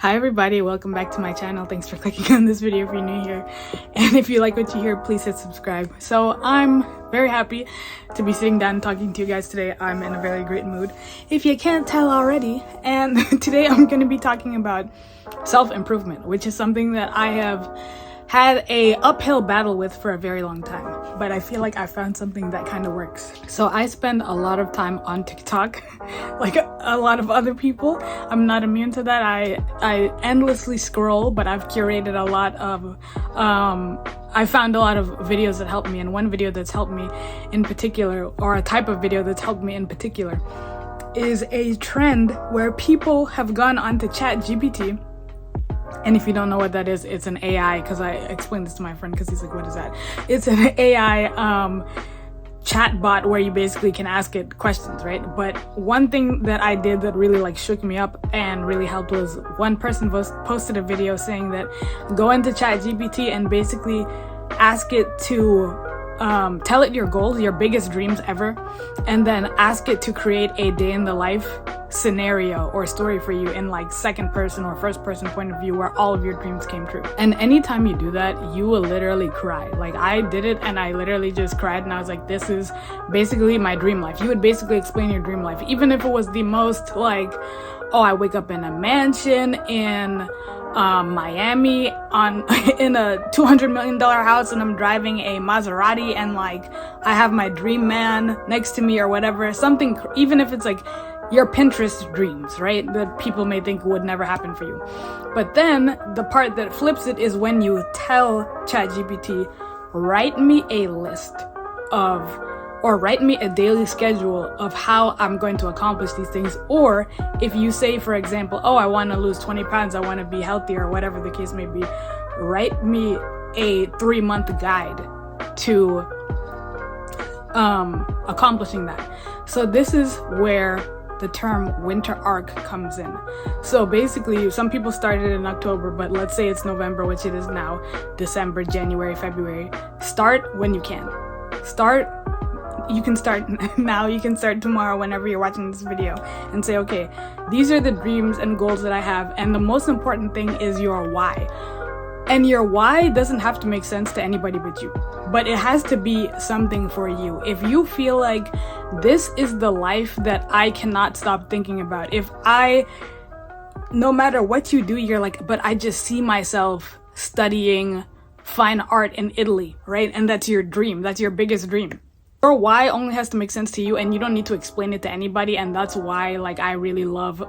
Hi everybody, welcome back to my channel. Thanks for clicking on this video if you're new here. And if you like what you hear, please hit subscribe. So I'm very happy to be sitting down and talking to you guys today. I'm in a very great mood, if you can't tell already. And today I'm going to be talking about self-improvement, which is something that I have had a uphill battle with for a very long time, but I feel like I found something that kind of works. So I spend a lot of time on TikTok, like a lot of other people. I'm not immune to that. I endlessly scroll, but I've curated a lot of I found a lot of videos that help me, and one video that's helped me in particular, or a type of video that's helped me in particular, is a trend where people have gone onto ChatGPT. And if you don't know what that is, it's an AI, because I explained this to my friend because he's like, what is that? It's an AI chat bot where you basically can ask it questions, right? But one thing that I did that really shook me up and really helped was one person posted a video saying that go into ChatGPT and basically ask it to tell it your goals, your biggest dreams ever, and then ask it to create a day in the life scenario or story for you in like second person or first person point of view where all of your dreams came true. And anytime you do that, you will literally cry. Like I did it and I literally just cried, and I was like, this is basically my dream life. You would basically explain your dream life, even if it was the most like, oh, I wake up in a mansion in Miami in a $200 million house, and I'm driving a Maserati, and like I have my dream man next to me or whatever, something, even if it's like your Pinterest dreams, right, that people may think would never happen for you. But then the part that flips it is when you tell ChatGPT, write me a list of, or write me a daily schedule of how I'm going to accomplish these things. Or if you say, for example, oh, I want to lose 20 pounds, I want to be healthier, or whatever the case may be, write me a 3-month guide to accomplishing that. So this is where the term winter arc comes in. So basically, some people started in October, but let's say it's November, which it is now, December, January, February. Start when you can. You can start now, you can start tomorrow, whenever you're watching this video, and say, okay, these are the dreams and goals that I have, and the most important thing is your why. And your why doesn't have to make sense to anybody but you, but it has to be something for you. If you feel like this is the life that I cannot stop thinking about, no matter what you do, you're like, but I just see myself studying fine art in Italy, right? And that's your dream, that's your biggest dream. Your why only has to make sense to you, and you don't need to explain it to anybody. And that's why like I really love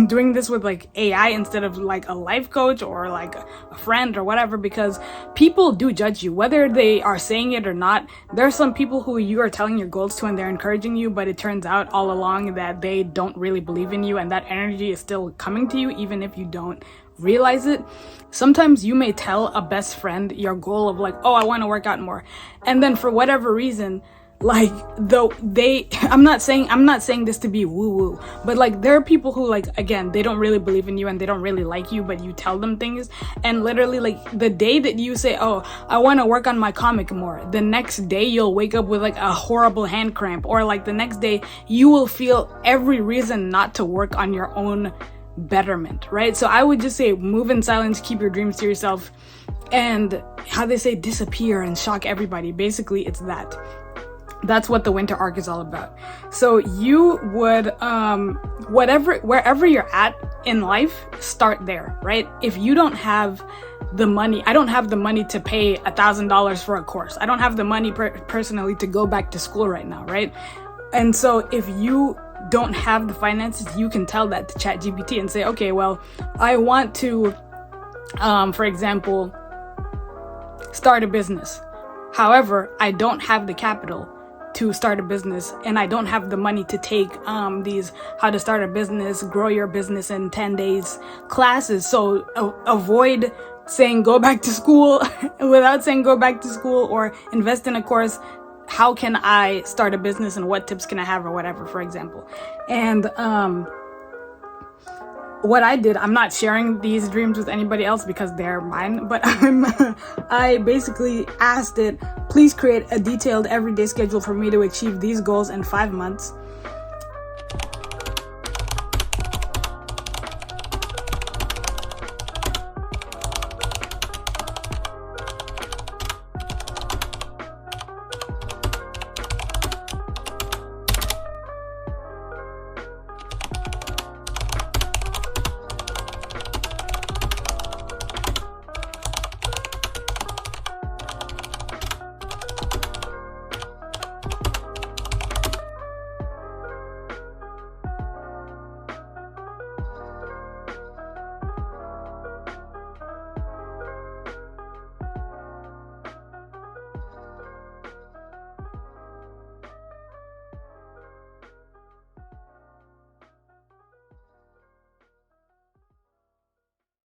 doing this with like AI instead of like a life coach or like a friend or whatever, because people do judge you whether they are saying it or not. There are some people who you are telling your goals to and they're encouraging you, but it turns out all along that they don't really believe in you, and that energy is still coming to you even if you don't realize it. Sometimes you may tell a best friend your goal of like, oh, I want to work out more, and then for whatever reason, like I'm not saying this to be woo-woo, but like there are people who, like, again, they don't really believe in you and they don't really like you, but you tell them things, and literally like the day that you say, oh, I want to work on my comic more, the next day you'll wake up with like a horrible hand cramp, or like the next day you will feel every reason not to work on your own betterment, right? So I would just say move in silence, keep your dreams to yourself, and how they say, disappear and shock everybody. Basically it's that's what the winter arc is all about. So you would wherever you're at in life, start there, right? If you don't have the money, I don't have the money to pay $1,000 for a course, I don't have the money personally to go back to school right now, right? And so if you don't have the finances, you can tell that to ChatGPT and say, okay, well, I want to for example start a business, however I don't have the capital to start a business, and I don't have the money to take these how to start a business, grow your business in 10 days classes. So avoid saying go back to school without saying go back to school, or invest in a course, how can I start a business and what tips can I have, or whatever, for example. And what I did, I'm not sharing these dreams with anybody else because they're mine, but I basically asked it, please create a detailed everyday schedule for me to achieve these goals in 5 months.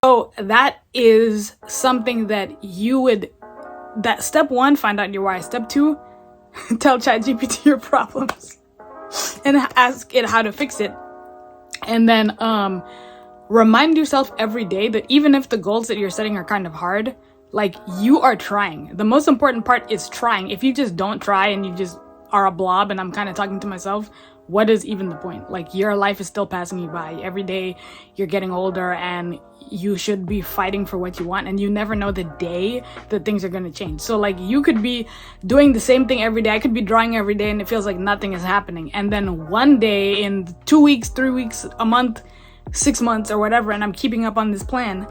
So that is something that you would, that step one, find out your why. Step two, tell ChatGPT your problems and ask it how to fix it. And then remind yourself every day that even if the goals that you're setting are kind of hard, like, you are trying. The most important part is trying. If you just don't try and you just are a blob, and I'm kind of talking to myself, what is even the point? Like, your life is still passing you by. Every day you're getting older and you should be fighting for what you want, and you never know the day that things are going to change. So like, you could be doing the same thing every day. I could be drawing every day and it feels like nothing is happening. And then one day in 2 weeks, 3 weeks, a month, 6 months or whatever, and I'm keeping up on this plan,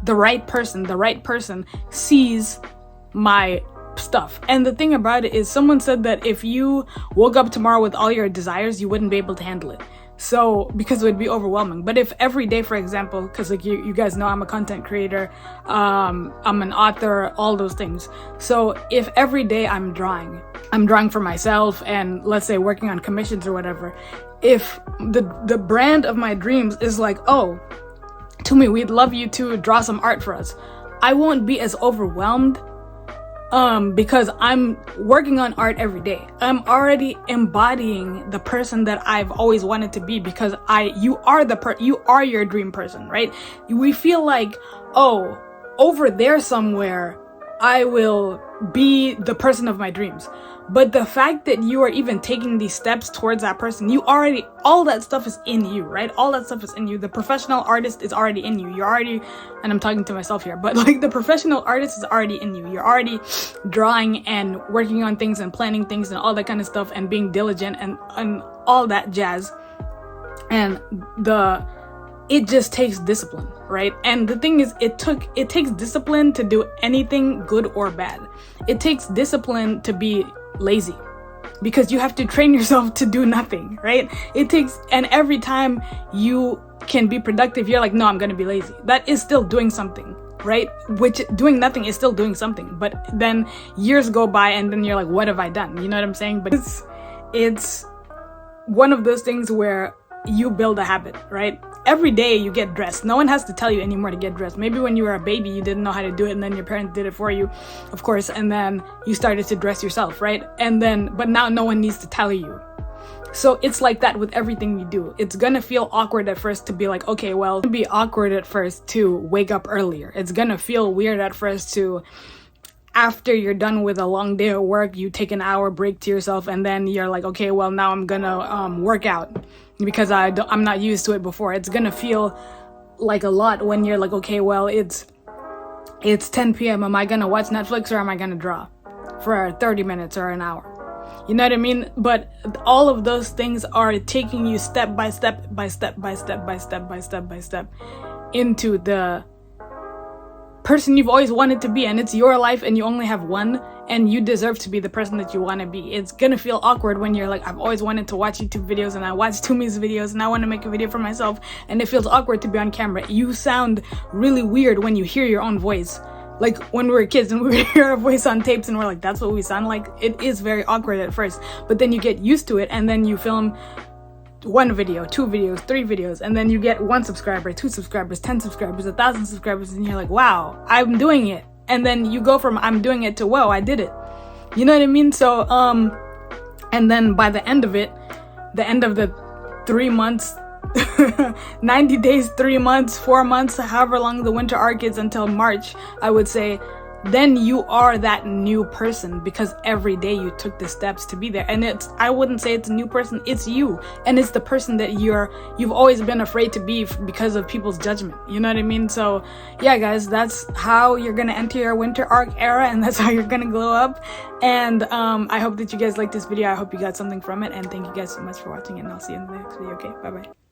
the right person sees my stuff. And the thing about it is, someone said that if you woke up tomorrow with all your desires, you wouldn't be able to handle it. So, because it would be overwhelming. But if every day, for example, because like you guys know I'm a content creator, I'm an author, all those things. So if every day I'm drawing for myself, and let's say working on commissions or whatever, if the brand of my dreams is like, oh, Tumi, we'd love you to draw some art for us, I won't be as overwhelmed because I'm working on art every day. I'm already embodying the person that I've always wanted to be, because you are your dream person, right? We feel like, oh, over there somewhere I will be the person of my dreams. But the fact that you are even taking these steps towards that person, all that stuff is in you, right? All that stuff is in you. The professional artist is already in you. You're already, and I'm talking to myself here, but like, the professional artist is already in you. You're already drawing and working on things and planning things and all that kind of stuff and being diligent and all that jazz. And it just takes discipline, right? And the thing is, it takes discipline to do anything good or bad. It takes discipline to be lazy, because you have to train yourself to do nothing, right? And every time you can be productive, you're like, no, I'm gonna be lazy. That is still doing something, right? Which, doing nothing is still doing something. But then years go by and then you're like, what have I done? You know what I'm saying? But it's one of those things where you build a habit, right? Every day you get dressed. No one has to tell you anymore to get dressed. Maybe when you were a baby you didn't know how to do it, and then your parents did it for you, of course, and then you started to dress yourself, right? But now no one needs to tell you. So it's like that with everything you do. It's gonna feel awkward at first to be like, okay, well, it's gonna be awkward at first to wake up earlier. It's gonna feel weird at first to, after you're done with a long day of work, you take an hour break to yourself, and then you're like, okay, well, now I'm gonna work out, because I'm not used to it before. It's gonna feel like a lot when you're like, okay, well, it's 10 p.m. Am I gonna watch Netflix, or am I gonna draw for 30 minutes or an hour? You know what I mean? But all of those things are taking you step by step into the person you've always wanted to be. And it's your life and you only have one, and you deserve to be the person that you want to be. It's gonna feel awkward when you're like, I've always wanted to watch YouTube videos, and I watch Tumi's videos, and I want to make a video for myself, and it feels awkward to be on camera. You sound really weird when you hear your own voice. Like when we were kids and we would hear our voice on tapes and we're like, that's what we sound like. It is very awkward at first, but then you get used to it, and then you film 1 video, 2 videos, 3 videos, and then you get 1 subscriber, 2 subscribers, 10 subscribers, 1,000 subscribers, and you're like, wow, I'm doing it. And then you go from I'm doing it to, whoa, I did it. You know what I mean? So and then by the end of it, the end of the 3 months, 90 days, 3 months, 4 months, however long the winter arc is, until March, I would say, then you are that new person, because every day you took the steps to be there. And I wouldn't say it's a new person, it's you. And it's the person that you've always been afraid to be because of people's judgment. You know what I mean? So yeah, guys, that's how you're gonna enter your winter arc era, and that's how you're gonna glow up. And I hope that you guys liked this video. I hope you got something from it, and thank you guys so much for watching, and I'll see you in the next video. Okay, bye bye.